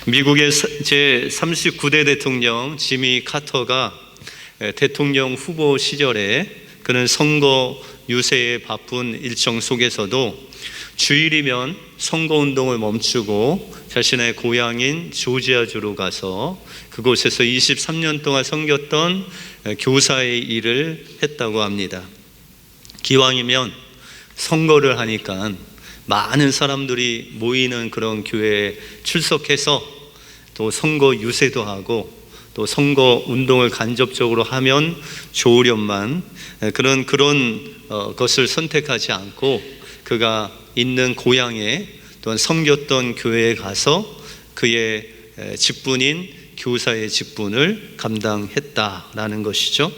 미국의 제39대 대통령 지미 카터가 대통령 후보 시절에 그는 선거 유세에 바쁜 일정 속에서도 주일이면 선거운동을 멈추고 자신의 고향인 조지아주로 가서 그곳에서 23년 동안 섬겼던 교사의 일을 했다고 합니다. 기왕이면 선거를 하니까 많은 사람들이 모이는 그런 교회에 출석해서 또 선거 유세도 하고 또 선거 운동을 간접적으로 하면 좋으련만 그런 것을 선택하지 않고 그가 있는 고향에 또한 섬겼던 교회에 가서 그의 직분인 교사의 직분을 감당했다라는 것이죠.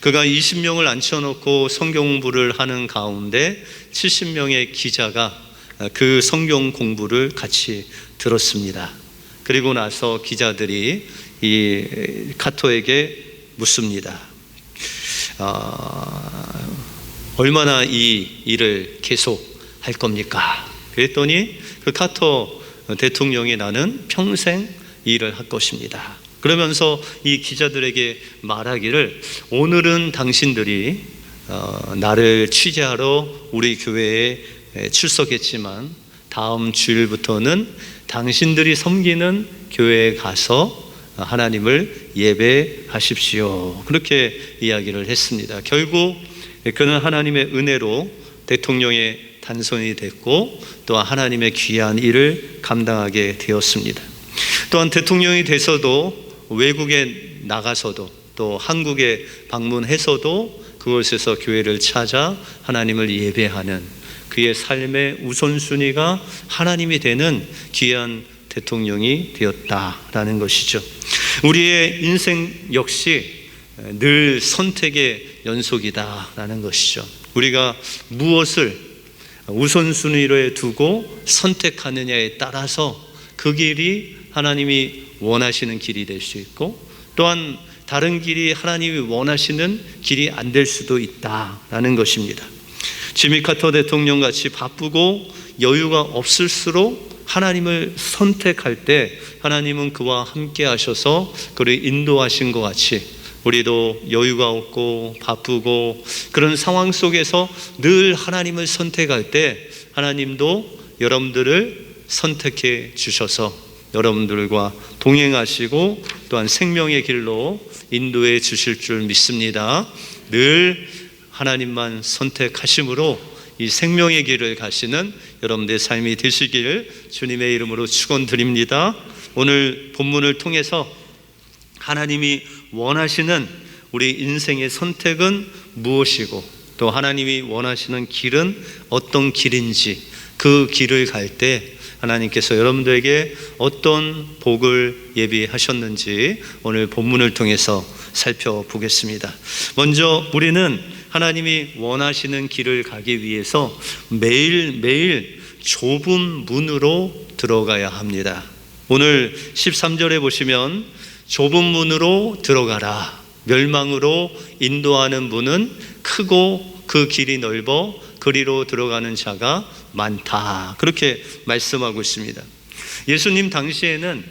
그가 20명을 앉혀놓고 성경 공부를 하는 가운데 70명의 기자가 그 성경 공부를 같이 들었습니다. 그리고 나서 기자들이 이 카토에게 묻습니다. 얼마나 이 일을 계속 할 겁니까? 그랬더니 그 카토 대통령이 나는 평생 이 일을 할 것입니다. 그러면서 이 기자들에게 말하기를 오늘은 당신들이 나를 취재하러 우리 교회에 출석했지만 다음 주일부터는 당신들이 섬기는 교회에 가서 하나님을 예배하십시오. 그렇게 이야기를 했습니다. 결국 그는 하나님의 은혜로 대통령의 단선이 됐고 또한 하나님의 귀한 일을 감당하게 되었습니다. 또한 대통령이 돼서도 외국에 나가서도 또 한국에 방문해서도 그곳에서 교회를 찾아 하나님을 예배하는 그의 삶의 우선순위가 하나님이 되는 귀한 대통령이 되었다라는 것이죠. 우리의 인생 역시 늘 선택의 연속이다라는 것이죠. 우리가 무엇을 우선순위로 두고 선택하느냐에 따라서 그 길이 하나님이 원하시는 길이 될 수 있고 또한 다른 길이 하나님이 원하시는 길이 안 될 수도 있다라는 것입니다. 지미 카터 대통령 같이 바쁘고 여유가 없을수록 하나님을 선택할 때 하나님은 그와 함께 하셔서 그를 인도하신 것 같이 우리도 여유가 없고 바쁘고 그런 상황 속에서 늘 하나님을 선택할 때 하나님도 여러분들을 선택해 주셔서 여러분들과 동행하시고 또한 생명의 길로 인도해 주실 줄 믿습니다. 늘 하나님만 선택하심으로 이 생명의 길을 가시는 여러분들의 삶이 되시길 주님의 이름으로 축원드립니다. 오늘 본문을 통해서 하나님이 원하시는 우리 인생의 선택은 무엇이고 또 하나님이 원하시는 길은 어떤 길인지 그 길을 갈 때 하나님께서 여러분들에게 어떤 복을 예비하셨는지 오늘 본문을 통해서 살펴보겠습니다. 먼저 우리는 하나님이 원하시는 길을 가기 위해서 매일매일 좁은 문으로 들어가야 합니다. 오늘 13절에 보시면 좁은 문으로 들어가라. 멸망으로 인도하는 문은 크고 그 길이 넓어 그리로 들어가는 자가 많다. 그렇게 말씀하고 있습니다. 예수님 당시에는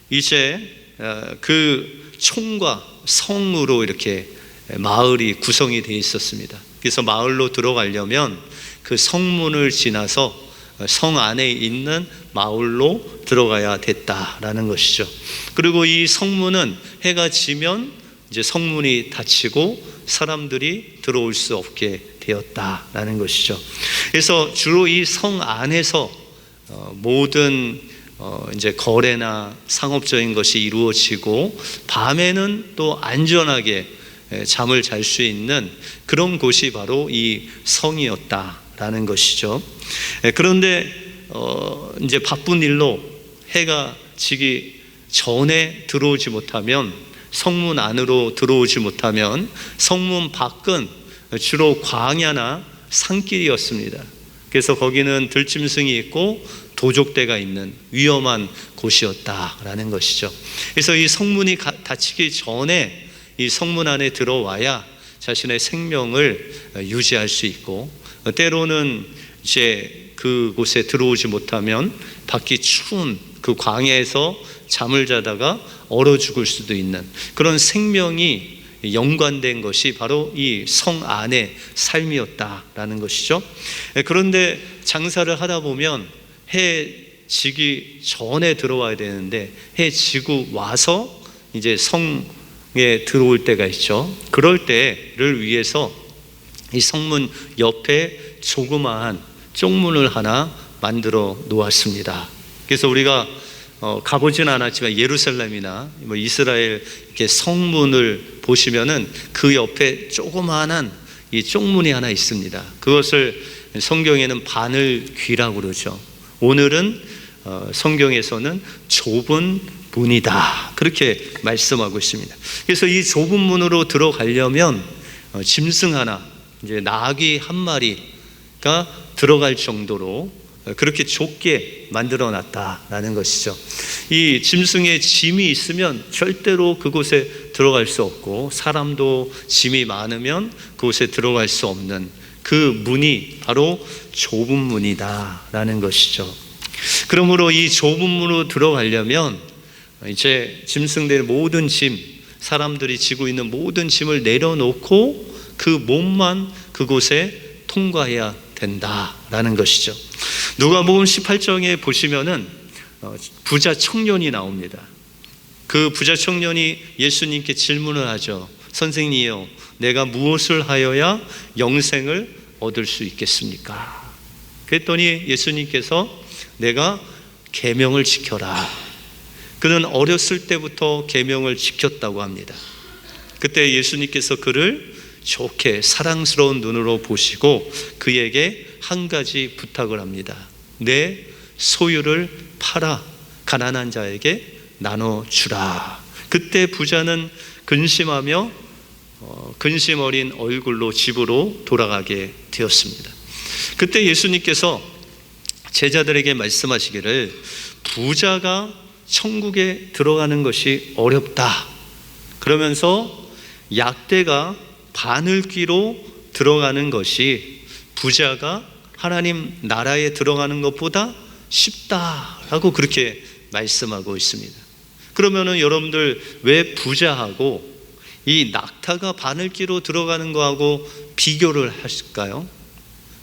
이제 그 촌과 성으로 이렇게 마을이 구성이 되어 있었습니다. 그래서 마을로 들어가려면 그 성문을 지나서 성 안에 있는 마을로 들어가야 됐다라는 것이죠. 그리고 이 성문은 해가 지면 이제 성문이 닫히고 사람들이 들어올 수 없게 되었다라는 것이죠. 그래서 주로 이 성 안에서 모든 이제 거래나 상업적인 것이 이루어지고 밤에는 또 안전하게 잠을 잘 수 있는 그런 곳이 바로 이 성이었다라는 것이죠. 그런데 이제 바쁜 일로 해가 지기 전에 들어오지 못하면 성문 안으로 들어오지 못하면 성문 밖은 주로 광야나 산길이었습니다. 그래서 거기는 들짐승이 있고 도적대가 있는 위험한 곳이었다라는 것이죠. 그래서 이 성문이 닫히기 전에 이 성문 안에 들어와야 자신의 생명을 유지할 수 있고 때로는 이제 그곳에 들어오지 못하면 밖이 추운 그 광야에서 잠을 자다가 얼어 죽을 수도 있는 그런 생명이 연관된 것이 바로 이 성 안의 삶이었다라는 것이죠. 그런데 장사를 하다 보면 해 지기 전에 들어와야 되는데 해 지고 와서 이제 성에 들어올 때가 있죠. 그럴 때를 위해서 이 성문 옆에 조그마한 쪽문을 하나 만들어 놓았습니다. 그래서 우리가 가보진 않았지만 예루살렘이나 뭐 이스라엘 이렇게 성문을 보시면은 그 옆에 조그마한 이 쪽문이 하나 있습니다. 그것을 성경에는 바늘귀라고 그러죠. 오늘은 성경에서는 좁은 문이다 그렇게 말씀하고 있습니다. 그래서 이 좁은 문으로 들어가려면 짐승 하나, 이제 나귀 한 마리가 들어갈 정도로 그렇게 좁게 만들어 놨다라는 것이죠. 이 짐승의 짐이 있으면 절대로 그곳에 들어갈 수 없고 사람도 짐이 많으면 그곳에 들어갈 수 없는 그 문이 바로 좁은 문이다라는 것이죠. 그러므로 이 좁은 문으로 들어가려면 이제 짐승들의 모든 짐, 사람들이 지고 있는 모든 짐을 내려놓고 그 몸만 그곳에 통과해야 된다라는 것이죠. 누가복음 18장에 보시면은 부자 청년이 나옵니다. 그 부자 청년이 예수님께 질문을 하죠. 선생님이요, 내가 무엇을 하여야 영생을 얻을 수 있겠습니까? 그랬더니 예수님께서 내가 계명을 지켜라. 그는 어렸을 때부터 계명을 지켰다고 합니다. 그때 예수님께서 그를 좋게 사랑스러운 눈으로 보시고 그에게 한 가지 부탁을 합니다. 내 소유를 팔아 가난한 자에게 나눠주라. 그때 부자는 근심하며 근심 어린 얼굴로 집으로 돌아가게 되었습니다. 그때 예수님께서 제자들에게 말씀하시기를 부자가 천국에 들어가는 것이 어렵다. 그러면서 약대가 바늘귀로 들어가는 것이 부자가 하나님 나라에 들어가는 것보다 쉽다라고 그렇게 말씀하고 있습니다. 그러면은 여러분들 왜 부자하고 이 낙타가 바늘귀로 들어가는 거하고 비교를 하실까요?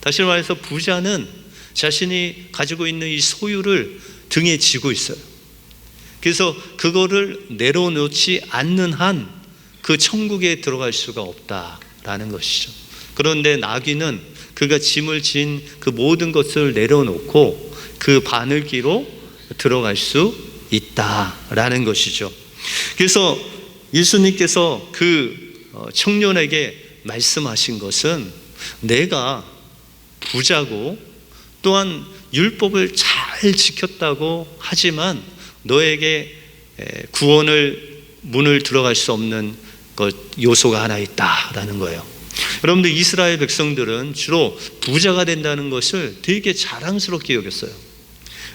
다시 말해서 부자는 자신이 가지고 있는 이 소유를 등에 지고 있어요. 그래서 그거를 내려놓지 않는 한 그 천국에 들어갈 수가 없다라는 것이죠. 그런데 나귀는 그가 짐을 진 그 모든 것을 내려놓고 그 바늘귀로 들어갈 수 있다라는 것이죠. 그래서 예수님께서 그 청년에게 말씀하신 것은 내가 부자고 또한 율법을 잘 지켰다고 하지만 너에게 구원을 문을 들어갈 수 없는 것 요소가 하나 있다라는 거예요. 여러분들 이스라엘 백성들은 주로 부자가 된다는 것을 되게 자랑스럽게 여겼어요.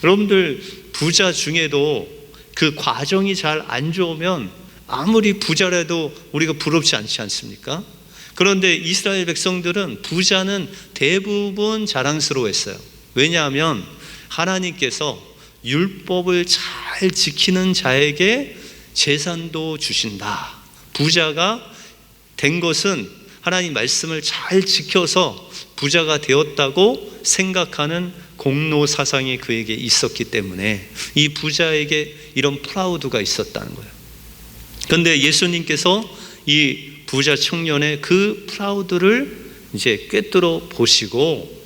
여러분들 부자 중에도 그 과정이 잘 안 좋으면 아무리 부자라도 우리가 부럽지 않지 않습니까? 그런데 이스라엘 백성들은 부자는 대부분 자랑스러워했어요. 왜냐하면 하나님께서 율법을 잘 지키는 자에게 재산도 주신다. 부자가 된 것은 하나님 말씀을 잘 지켜서 부자가 되었다고 생각하는 공로 사상이 그에게 있었기 때문에 이 부자에게 이런 프라우드가 있었다는 거예요. 그런데 예수님께서 이 부자 청년의 그 프라우드를 이제 꿰뚫어 보시고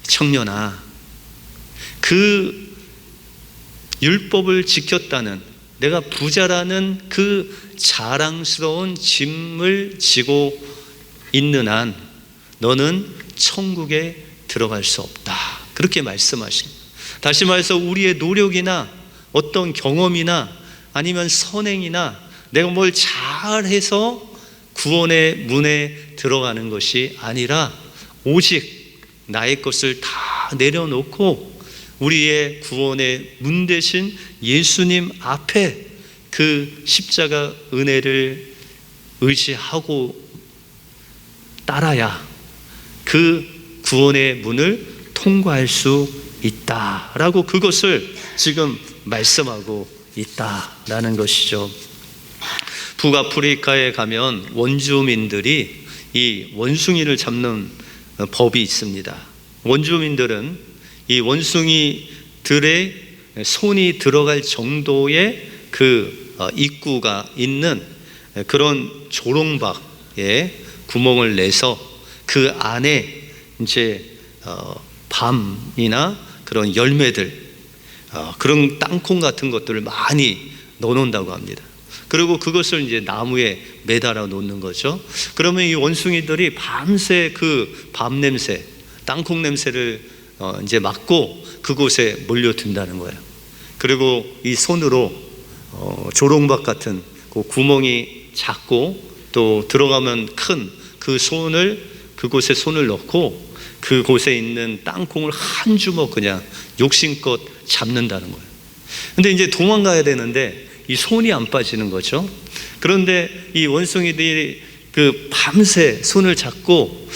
청년아, 그 율법을 지켰다는 내가 부자라는 그 자랑스러운 짐을 지고 있는 한 너는 천국에 들어갈 수 없다. 그렇게 말씀하십니다. 다시 말해서 우리의 노력이나 어떤 경험이나 아니면 선행이나 내가 뭘 잘해서 구원의 문에 들어가는 것이 아니라 오직 나의 것을 다 내려놓고 우리의 구원의 문 대신 예수님 앞에 그 십자가 은혜를 의지하고 따라야 그 구원의 문을 통과할 수 있다라고 그것을 지금 말씀하고 있다라는 것이죠. 북아프리카에 가면 원주민들이 이 원숭이를 잡는 법이 있습니다. 원주민들은 이 원숭이들의 손이 들어갈 정도의 그 입구가 있는 그런 조롱박에 구멍을 내서 그 안에 이제 밤이나 그런 열매들, 그런 땅콩 같은 것들을 많이 넣어놓는다고 합니다. 그리고 그것을 이제 나무에 매달아 놓는 거죠. 그러면 이 원숭이들이 밤새 그 밤 냄새, 땅콩 냄새를 이제 맡고 그곳에 몰려든다는 거예요. 그리고 이 손으로 조롱박 같은 그 구멍이 작고 또 들어가면 큰 그 손을 그곳에 손을 넣고 그곳에 있는 땅콩을 한 주먹 그냥 욕심껏 잡는다는 거예요. 근데 이제 도망가야 되는데 이 손이 안 빠지는 거죠. 그런데 이 원숭이들이 그 밤새 손을 잡고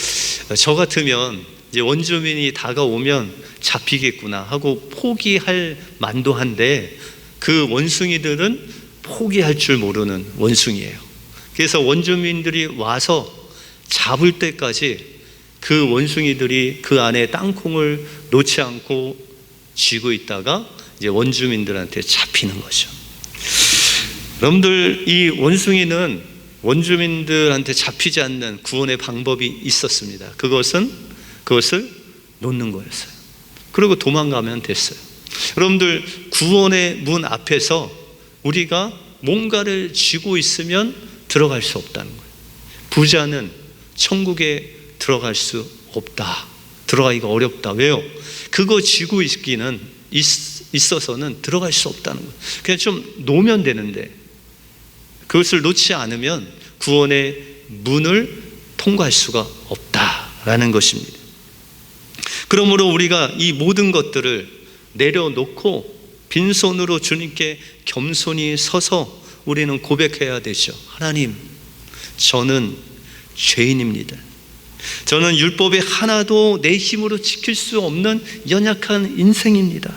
저 같으면 이제 원주민이 다가오면 잡히겠구나 하고 포기할 만도 한데 그 원숭이들은 포기할 줄 모르는 원숭이에요. 그래서 원주민들이 와서 잡을 때까지 그 원숭이들이 그 안에 땅콩을 놓지 않고 쥐고 있다가 이제 원주민들한테 잡히는 거죠. 여러분들, 이 원숭이는 원주민들한테 잡히지 않는 구원의 방법이 있었습니다. 그것을 놓는 거였어요. 그리고 도망가면 됐어요. 여러분들, 구원의 문 앞에서 우리가 뭔가를 쥐고 있으면 들어갈 수 없다는 거예요. 부자는 천국에 들어갈 수 없다. 들어가기가 어렵다. 왜요? 그거 쥐고 있어서는 들어갈 수 없다는 거예요. 그냥 좀 놓으면 되는데 그것을 놓지 않으면 구원의 문을 통과할 수가 없다라는 것입니다. 그러므로 우리가 이 모든 것들을 내려놓고 빈손으로 주님께 겸손히 서서 우리는 고백해야 되죠. 하나님, 저는 죄인입니다. 저는 율법의 하나도 내 힘으로 지킬 수 없는 연약한 인생입니다.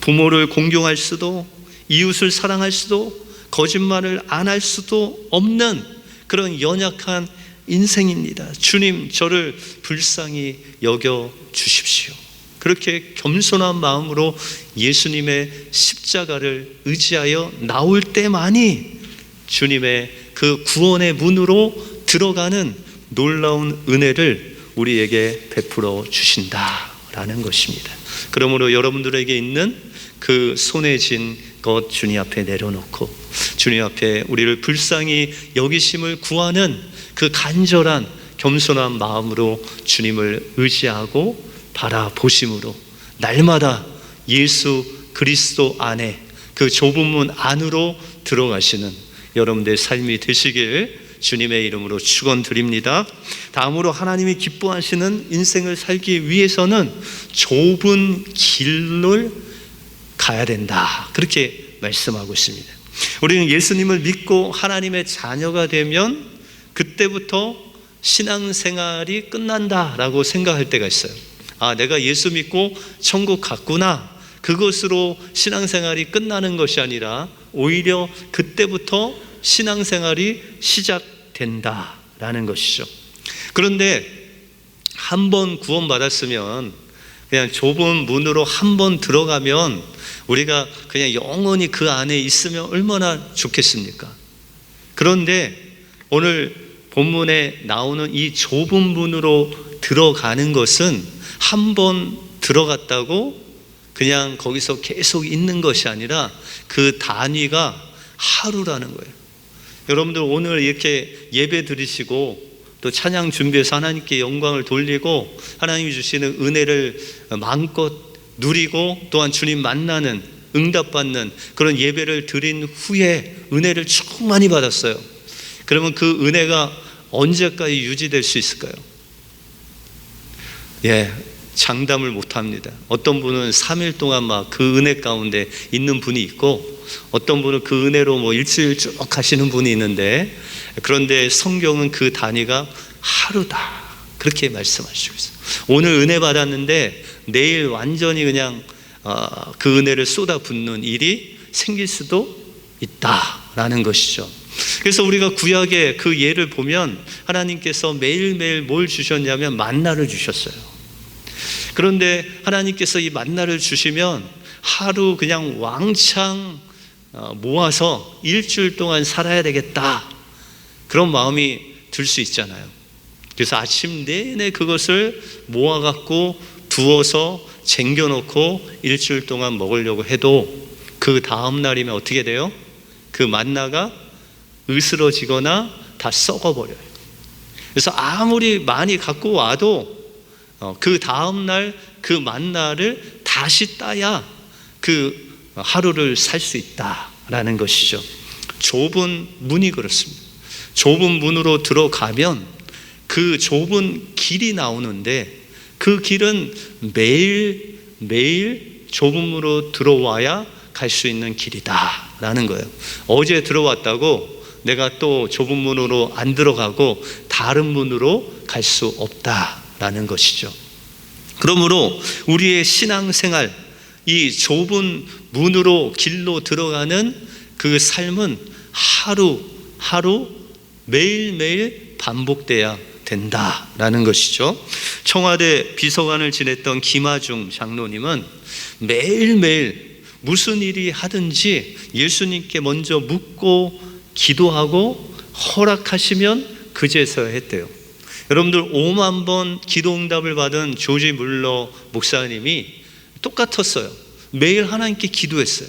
부모를 공경할 수도, 이웃을 사랑할 수도, 거짓말을 안 할 수도 없는 그런 연약한 인생입니다. 주님, 저를 불쌍히 여겨 주십시오. 그렇게 겸손한 마음으로 예수님의 십자가를 의지하여 나올 때만이 주님의 그 구원의 문으로 들어가는 놀라운 은혜를 우리에게 베풀어 주신다라는 것입니다. 그러므로 여러분들에게 있는 그 손에 쥔 것 주님 앞에 내려놓고 주님 앞에 우리를 불쌍히 여기심을 구하는 그 간절한 겸손한 마음으로 주님을 의지하고 바라보심으로 날마다 예수 그리스도 안에 그 좁은 문 안으로 들어가시는 여러분들의 삶이 되시길 주님의 이름으로 축원드립니다. 다음으로 하나님이 기뻐하시는 인생을 살기 위해서는 좁은 길을 가야 된다. 그렇게 말씀하고 있습니다. 우리는 예수님을 믿고 하나님의 자녀가 되면 그때부터 신앙생활이 끝난다라고 생각할 때가 있어요. 아, 내가 예수 믿고 천국 갔구나. 그것으로 신앙생활이 끝나는 것이 아니라 오히려 그때부터 신앙생활이 시작된다라는 것이죠. 그런데 한 번 구원받았으면 그냥 좁은 문으로 한 번 들어가면 우리가 그냥 영원히 그 안에 있으면 얼마나 좋겠습니까? 그런데 오늘 본문에 나오는 이 좁은 문으로 들어가는 것은 한 번 들어갔다고 그냥 거기서 계속 있는 것이 아니라 그 단위가 하루라는 거예요. 여러분들 오늘 이렇게 예배 드리시고 또 찬양 준비해서 하나님께 영광을 돌리고 하나님이 주시는 은혜를 마음껏 누리고 또한 주님 만나는 응답받는 그런 예배를 드린 후에 은혜를 충만히 받았어요. 그러면 그 은혜가 언제까지 유지될 수 있을까요? 장담을 못합니다. 어떤 분은 3일 동안 막 그 은혜 가운데 있는 분이 있고 어떤 분은 그 은혜로 뭐 일주일 쭉 가시는 분이 있는데, 그런데 성경은 그 단위가 하루다 그렇게 말씀하시고 있어요. 오늘 은혜 받았는데 내일 완전히 그냥 그 은혜를 쏟아붓는 일이 생길 수도 있다라는 것이죠. 그래서 우리가 구약의 그 예를 보면 하나님께서 매일매일 뭘 주셨냐면 만나를 주셨어요. 그런데 하나님께서 이 만나를 주시면 하루 그냥 왕창 모아서 일주일 동안 살아야 되겠다, 그런 마음이 들 수 있잖아요. 그래서 아침 내내 그것을 모아갖고 두어서 쟁겨놓고 일주일 동안 먹으려고 해도 그 다음 날이면 어떻게 돼요? 그 만나가 으스러지거나 다 썩어버려요. 그래서 아무리 많이 갖고 와도 그 다음 날 그 만나를 다시 따야 그 하루를 살 수 있다라는 것이죠. 좁은 문이 그렇습니다. 좁은 문으로 들어가면 그 좁은 길이 나오는데 그 길은 매일 좁은 문으로 들어와야 갈 수 있는 길이다라는 거예요. 어제 들어왔다고 내가 또 좁은 문으로 안 들어가고 다른 문으로 갈 수 없다라는 것이죠. 그러므로 우리의 신앙생활, 이 좁은 문으로 길로 들어가는 그 삶은 하루 매일매일 반복돼야 된다라는 것이죠. 청와대 비서관을 지냈던 김하중 장로님은 매일매일 무슨 일이 하든지 예수님께 먼저 묻고 기도하고 허락하시면 그제서야 했대요. 여러분들 5만 번 기도 응답을 받은 조지 물러 목사님이 똑같았어요. 매일 하나님께 기도했어요.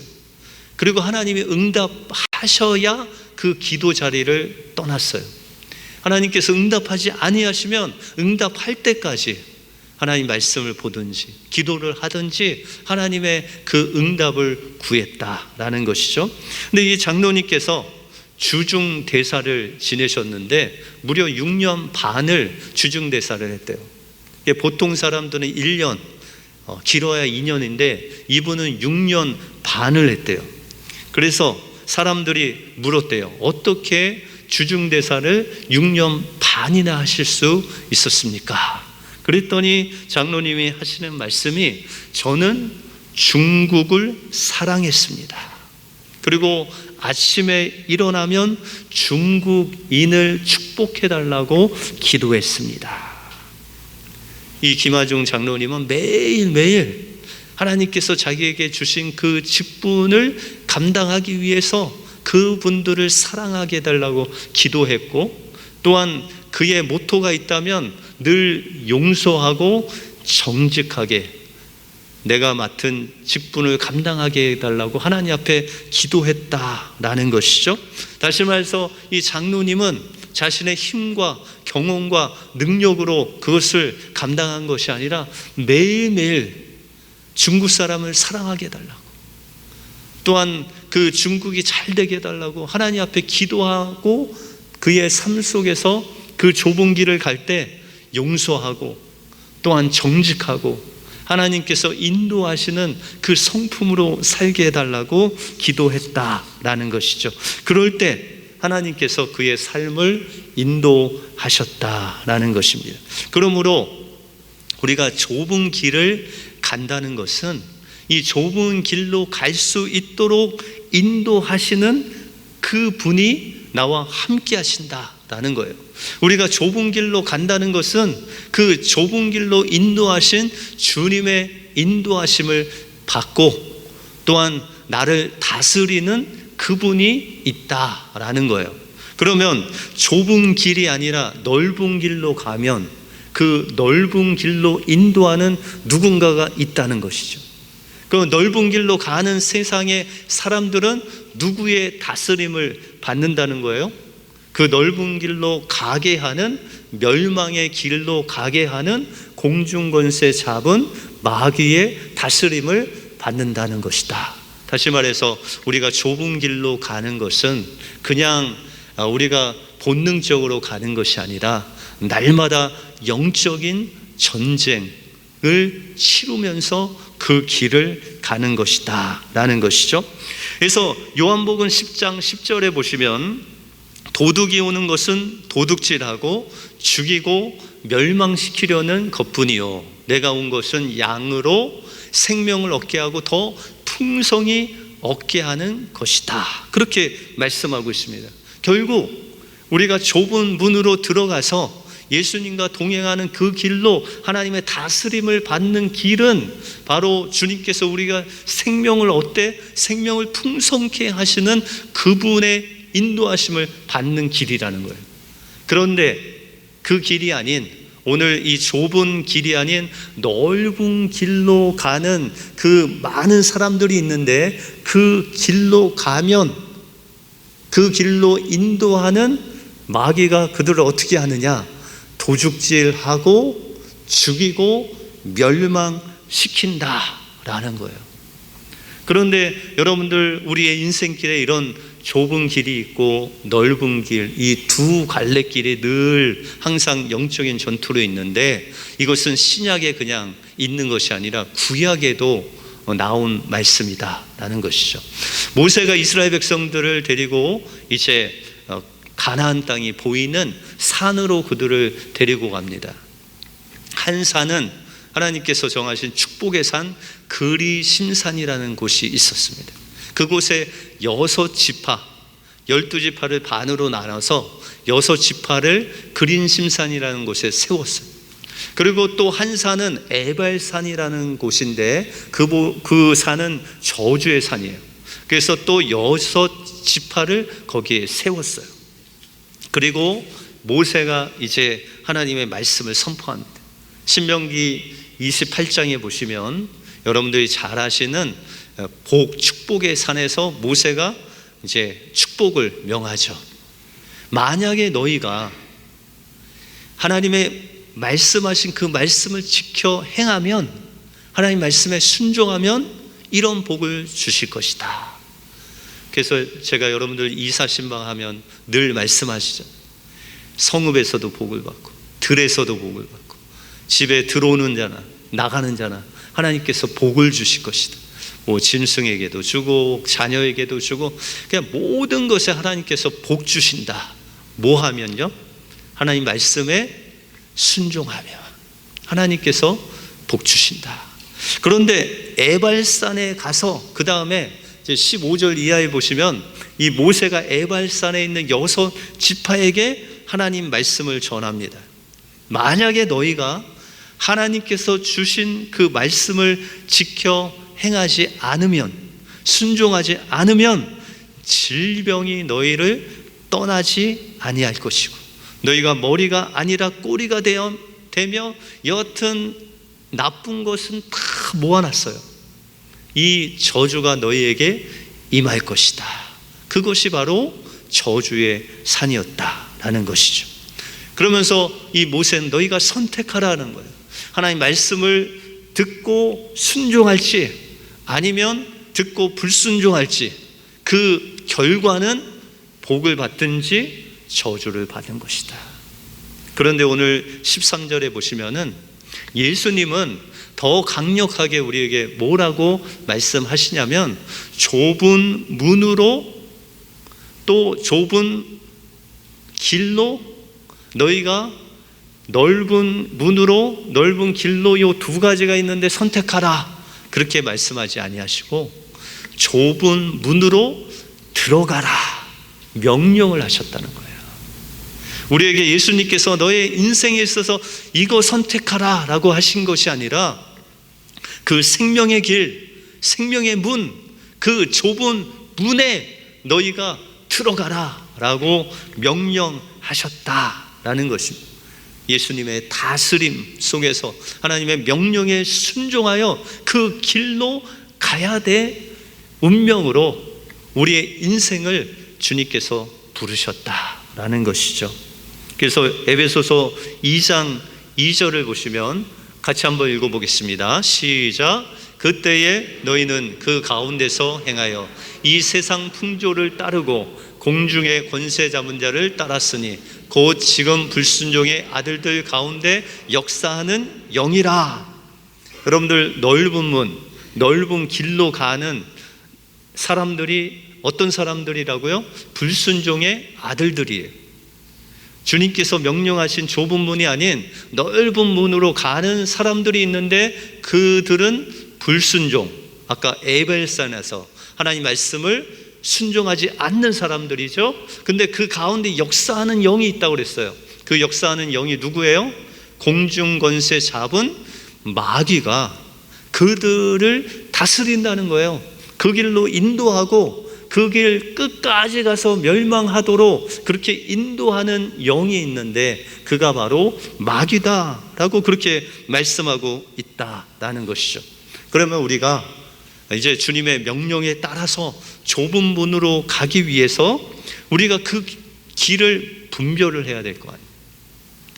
그리고 하나님이 응답하셔야 그 기도 자리를 떠났어요. 하나님께서 응답하지 아니하시면 응답할 때까지 하나님 말씀을 보든지 기도를 하든지 하나님의 그 응답을 구했다라는 것이죠. 근데 이 장로님께서 주중대사를 지내셨는데 무려 6년 반을 주중대사를 했대요. 보통 사람들은 1년, 길어야 2년인데 이분은 6년 반을 했대요. 그래서 사람들이 물었대요. 어떻게 주중대사를 6년 반이나 하실 수 있었습니까? 그랬더니 장로님이 하시는 말씀이, 저는 중국을 사랑했습니다. 그리고 아침에 일어나면 중국인을 축복해달라고 기도했습니다. 이 김하중 장로님은 매일매일 하나님께서 자기에게 주신 그 직분을 감당하기 위해서 그분들을 사랑하게 해달라고 기도했고, 또한 그의 모토가 있다면 늘 용서하고 정직하게 내가 맡은 직분을 감당하게 해달라고 하나님 앞에 기도했다라는 것이죠. 다시 말해서 이 장로님은 자신의 힘과 경험과 능력으로 그것을 감당한 것이 아니라 매일매일 중국 사람을 사랑하게 해달라고, 또한 그 중국이 잘 되게 해달라고 하나님 앞에 기도하고 그의 삶 속에서 그 좁은 길을 갈 때 용서하고 또한 정직하고 하나님께서 인도하시는 그 성품으로 살게 해달라고 기도했다라는 것이죠. 그럴 때 하나님께서 그의 삶을 인도하셨다라는 것입니다. 그러므로 우리가 좁은 길을 간다는 것은 이 좁은 길로 갈 수 있도록 인도하시는 그 분이 나와 함께 하신다라는 거예요. 우리가 좁은 길로 간다는 것은 그 좁은 길로 인도하신 주님의 인도하심을 받고 또한 나를 다스리는 그분이 있다라는 거예요. 그러면 좁은 길이 아니라 넓은 길로 가면 그 넓은 길로 인도하는 누군가가 있다는 것이죠. 그 넓은 길로 가는 세상의 사람들은 누구의 다스림을 받는다는 거예요? 그 넓은 길로 가게 하는, 멸망의 길로 가게 하는 공중권세 잡은 마귀의 다스림을 받는다는 것이다. 다시 말해서 우리가 좁은 길로 가는 것은 그냥 우리가 본능적으로 가는 것이 아니라 날마다 영적인 전쟁을 치르면서 그 길을 가는 것이다 라는 것이죠. 그래서 요한복음 10장 10절에 보시면 도둑이 오는 것은 도둑질하고 죽이고 멸망시키려는 것뿐이요 내가 온 것은 양으로 생명을 얻게 하고 더 풍성히 얻게 하는 것이다. 그렇게 말씀하고 있습니다. 결국 우리가 좁은 문으로 들어가서 예수님과 동행하는 그 길로 하나님의 다스림을 받는 길은 바로 주님께서 우리가 생명을 얻되 생명을 풍성케 하시는 그분의 인도하심을 받는 길이라는 거예요. 그런데 그 길이 아닌, 오늘 이 좁은 길이 아닌 넓은 길로 가는 그 많은 사람들이 있는데, 그 길로 가면 그 길로 인도하는 마귀가 그들을 어떻게 하느냐? 도둑질하고 죽이고 멸망시킨다라는 거예요. 그런데 여러분들, 우리의 인생길에 이런 좁은 길이 있고 넓은 길, 이 두 갈래길이 늘 항상 영적인 전투로 있는데, 이것은 신약에 그냥 있는 것이 아니라 구약에도 나온 말씀이다라는 것이죠. 모세가 이스라엘 백성들을 데리고 이제 가나안 땅이 보이는 산으로 그들을 데리고 갑니다. 한 산은 하나님께서 정하신 축복의 산 그리심산이라는 곳이 있었습니다. 그곳에 6지파, 12지파를 반으로 나눠서 6지파를 그리심산이라는 곳에 세웠어요. 그리고 또 한 산은 에발산이라는 곳인데 그 산은 저주의 산이에요. 그래서 또 6지파를 거기에 세웠어요. 그리고 모세가 이제 하나님의 말씀을 선포합니다. 신명기 28장에 보시면 여러분들이 잘 아시는 축복의 산에서 모세가 이제 축복을 명하죠. 만약에 너희가 하나님의 말씀하신 그 말씀을 지켜 행하면, 하나님 말씀에 순종하면 이런 복을 주실 것이다. 그래서 제가 여러분들 이사신방하면 늘 말씀하시죠. 성읍에서도 복을 받고 들에서도 복을 받고 집에 들어오는 자나 나가는 자나 하나님께서 복을 주실 것이다. 뭐 짐승에게도 주고 자녀에게도 주고, 그냥 모든 것에 하나님께서 복 주신다. 뭐 하면요? 하나님 말씀에 순종하면 하나님께서 복 주신다. 그런데 에발산에 가서 그 다음에 15절 이하에 보시면 이 모세가 에발산에 있는 6지파에게 하나님 말씀을 전합니다. 만약에 너희가 하나님께서 주신 그 말씀을 지켜 행하지 않으면, 순종하지 않으면 질병이 너희를 떠나지 아니할 것이고, 너희가 머리가 아니라 꼬리가 되며 여하튼 나쁜 것은 다 모아놨어요. 이 저주가 너희에게 임할 것이다. 그것이 바로 저주의 산이었다라는 것이죠. 그러면서 이 모세는 너희가 선택하라는 거예요. 하나님 말씀을 듣고 순종할지 아니면 듣고 불순종할지, 그 결과는 복을 받든지 저주를 받은 것이다. 그런데 오늘 13절에 보시면은 예수님은 더 강력하게 우리에게 뭐라고 말씀하시냐면, 좁은 문으로 또 좁은 길로, 너희가 넓은 문으로 넓은 길로 이 두 가지가 있는데 선택하라, 그렇게 말씀하지 아니하시고 좁은 문으로 들어가라 명령을 하셨다는 거예요. 우리에게 예수님께서 너의 인생에 있어서 이거 선택하라 라고 하신 것이 아니라 그 생명의 길, 생명의 문, 그 좁은 문에 너희가 들어가라 라고 명령하셨다라는 것입니다. 예수님의 다스림 속에서 하나님의 명령에 순종하여 그 길로 가야 될 운명으로 우리의 인생을 주님께서 부르셨다라는 것이죠. 그래서 에베소서 2장 2절을 보시면 같이 한번 읽어보겠습니다. 시작. 그때에 너희는 그 가운데서 행하여 이 세상 풍조를 따르고 공중의 권세 잡은 자를 따랐으니 곧 지금 불순종의 아들들 가운데 역사하는 영이라. 여러분들, 넓은 문, 넓은 길로 가는 사람들이 어떤 사람들이라고요? 불순종의 아들들이에요. 주님께서 명령하신 좁은 문이 아닌 넓은 문으로 가는 사람들이 있는데 그들은 불순종, 아까 에벨산에서 하나님 말씀을 순종하지 않는 사람들이죠. 근데 그 가운데 역사하는 영이 있다고 그랬어요. 그 역사하는 영이 누구예요? 공중권세 잡은 마귀가 그들을 다스린다는 거예요. 그 길로 인도하고 그 길 끝까지 가서 멸망하도록 그렇게 인도하는 영이 있는데 그가 바로 마귀다라고 그렇게 말씀하고 있다라는 것이죠. 그러면 우리가 이제 주님의 명령에 따라서 좁은 문으로 가기 위해서 우리가 그 길을 분별을 해야 될 거 아니에요.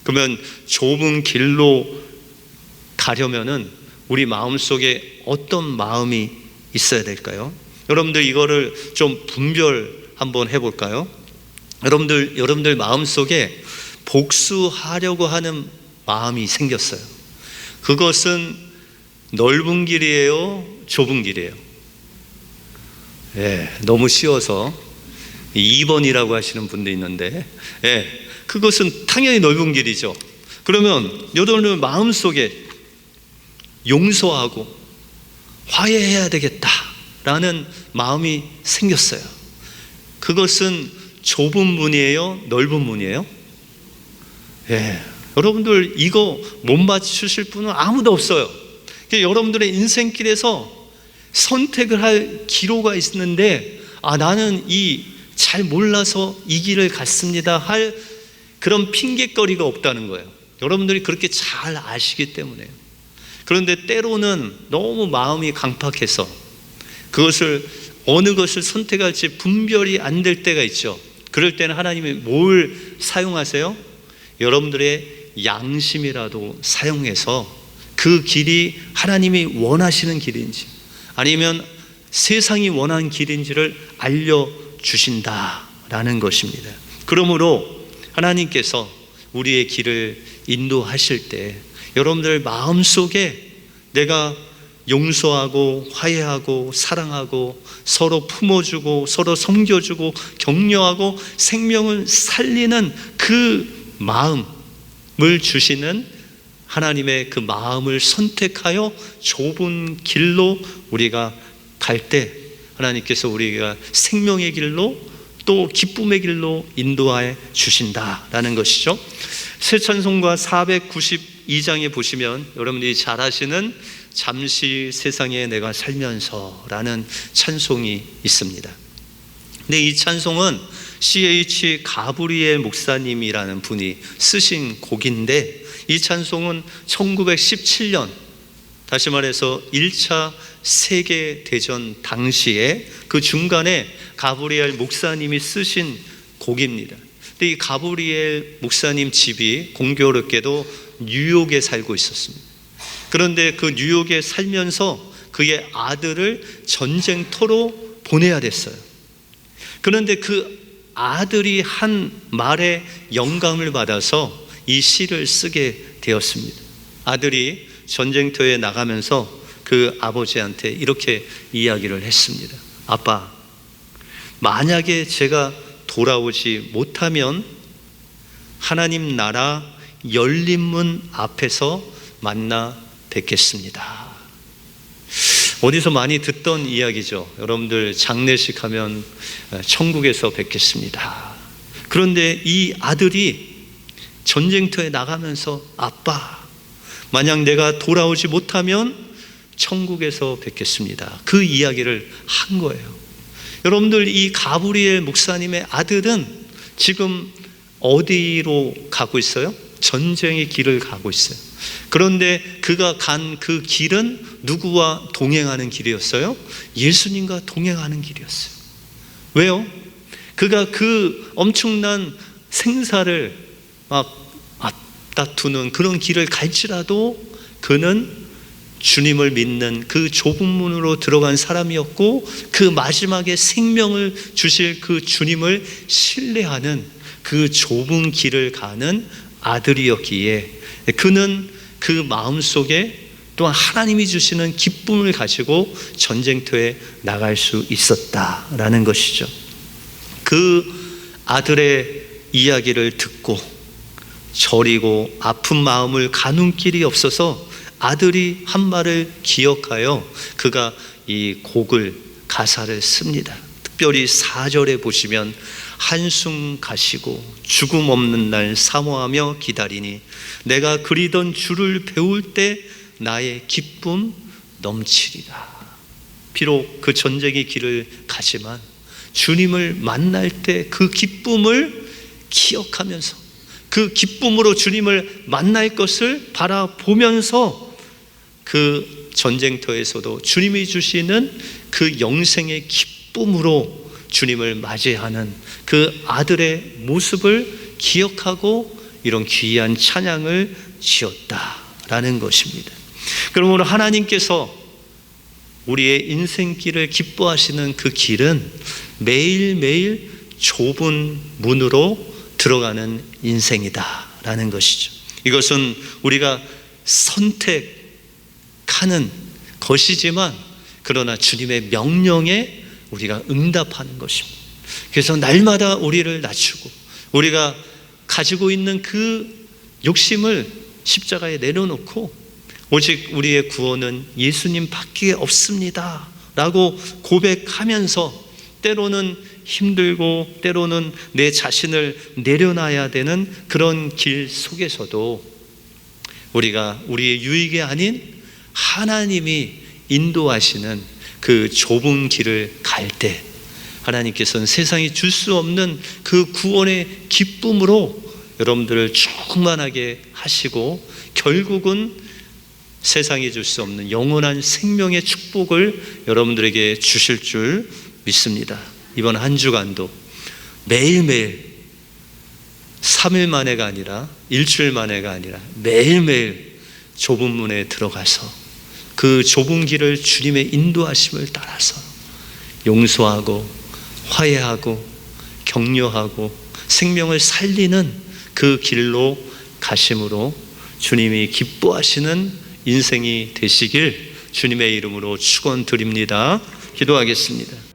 그러면 좁은 길로 가려면은 우리 마음속에 어떤 마음이 있어야 될까요? 여러분들 이거를 좀 분별 한번 해볼까요? 여러분들 마음속에 복수하려고 하는 마음이 생겼어요. 그것은 넓은 길이에요? 좁은 길이에요? 너무 쉬워서 2번이라고 하시는 분도 있는데 그것은 당연히 넓은 길이죠. 그러면 여러분들 마음속에 용서하고 화해해야 되겠다라는 마음이 생겼어요. 그것은 좁은 문이에요? 넓은 문이에요? 여러분들 이거 못 맞추실 분은 아무도 없어요. 여러분들의 인생길에서 선택을 할 기로가 있는데 나는 잘 몰라서 이 길을 갔습니다 할 그런 핑계거리가 없다는 거예요. 여러분들이 그렇게 잘 아시기 때문에요. 그런데 때로는 너무 마음이 강팍해서 그것을 어느 것을 선택할지 분별이 안 될 때가 있죠. 그럴 때는 하나님이 뭘 사용하세요? 여러분들의 양심이라도 사용해서 그 길이 하나님이 원하시는 길인지 아니면 세상이 원하는 길인지를 알려주신다라는 것입니다. 그러므로 하나님께서 우리의 길을 인도하실 때 여러분들 마음속에 내가 용서하고 화해하고 사랑하고 서로 품어주고 서로 섬겨주고 격려하고 생명을 살리는 그 마음을 주시는 하나님의 그 마음을 선택하여 좁은 길로 우리가 갈 때 하나님께서 우리가 생명의 길로 또 기쁨의 길로 인도하여 주신다라는 것이죠. 새 찬송가 492장에 보시면 여러분들이 잘 아시는 잠시 세상에 내가 살면서라는 찬송이 있습니다. 근데 이 찬송은 C.H. 가브리엘 목사님이라는 분이 쓰신 곡인데 이 찬송은 1917년 다시 말해서 1차 세계대전 당시에 그 중간에 가브리엘 목사님이 쓰신 곡입니다. 근데 이 가브리엘 목사님 집이 공교롭게도 뉴욕에 살고 있었습니다. 그런데 그 뉴욕에 살면서 그의 아들을 전쟁터로 보내야 됐어요. 그런데 그 아들이 한 말에 영감을 받아서 이 시를 쓰게 되었습니다. 아들이 전쟁터에 나가면서 그 아버지한테 이렇게 이야기를 했습니다. 아빠, 만약에 제가 돌아오지 못하면 하나님 나라 열린 문 앞에서 만나 뵙겠습니다. 어디서 많이 듣던 이야기죠. 여러분들 장례식 하면 천국에서 뵙겠습니다. 그런데 이 아들이 전쟁터에 나가면서 아빠, 만약 내가 돌아오지 못하면 천국에서 뵙겠습니다. 그 이야기를 한 거예요. 여러분들 이 가브리엘 목사님의 아들은 지금 어디로 가고 있어요? 전쟁의 길을 가고 있어요. 그런데 그가 간 그 길은 누구와 동행하는 길이었어요? 예수님과 동행하는 길이었어요. 왜요? 그가 그 엄청난 생사를 막 앞다투는 그런 길을 갈지라도 그는 주님을 믿는 그 좁은 문으로 들어간 사람이었고 그 마지막에 생명을 주실 그 주님을 신뢰하는 그 좁은 길을 가는 아들이었기에 그는 그 마음속에 또한 하나님이 주시는 기쁨을 가지고 전쟁터에 나갈 수 있었다라는 것이죠. 그 아들의 이야기를 듣고 저리고 아픈 마음을 가눌 길이 없어서 아들이 한 말을 기억하여 그가 이 곡을 가사를 씁니다. 특별히 4절에 보시면 한숨 가시고 죽음 없는 날 사모하며 기다리니 내가 그리던 주를 배울 때 나의 기쁨 넘치리라. 비록 그 전쟁의 길을 가지만 주님을 만날 때 그 기쁨을 기억하면서 그 기쁨으로 주님을 만날 것을 바라보면서 그 전쟁터에서도 주님이 주시는 그 영생의 기쁨으로 주님을 맞이하는 그 아들의 모습을 기억하고 이런 귀한 찬양을 지었다라는 것입니다. 그러므로 하나님께서 우리의 인생길을 기뻐하시는 그 길은 매일매일 좁은 문으로 들어가는 인생이다라는 것이죠. 이것은 우리가 선택하는 것이지만 그러나 주님의 명령에 우리가 응답하는 것입니다. 그래서 날마다 우리를 낮추고 우리가 가지고 있는 그 욕심을 십자가에 내려놓고 오직 우리의 구원은 예수님 밖에 없습니다 라고 고백하면서 때로는 힘들고 때로는 내 자신을 내려놔야 되는 그런 길 속에서도 우리가 우리의 유익이 아닌 하나님이 인도하시는 그 좁은 길을 갈 때 하나님께서는 세상이 줄 수 없는 그 구원의 기쁨으로 여러분들을 충만하게 하시고 결국은 세상이 줄 수 없는 영원한 생명의 축복을 여러분들에게 주실 줄 믿습니다. 이번 한 주간도 매일매일 3일 만에가 아니라 일주일 만에가 아니라 매일매일 좁은 문에 들어가서 그 좁은 길을 주님의 인도하심을 따라서 용서하고 화해하고 격려하고 생명을 살리는 그 길로 가심으로 주님이 기뻐하시는 인생이 되시길 주님의 이름으로 축원드립니다. 기도하겠습니다.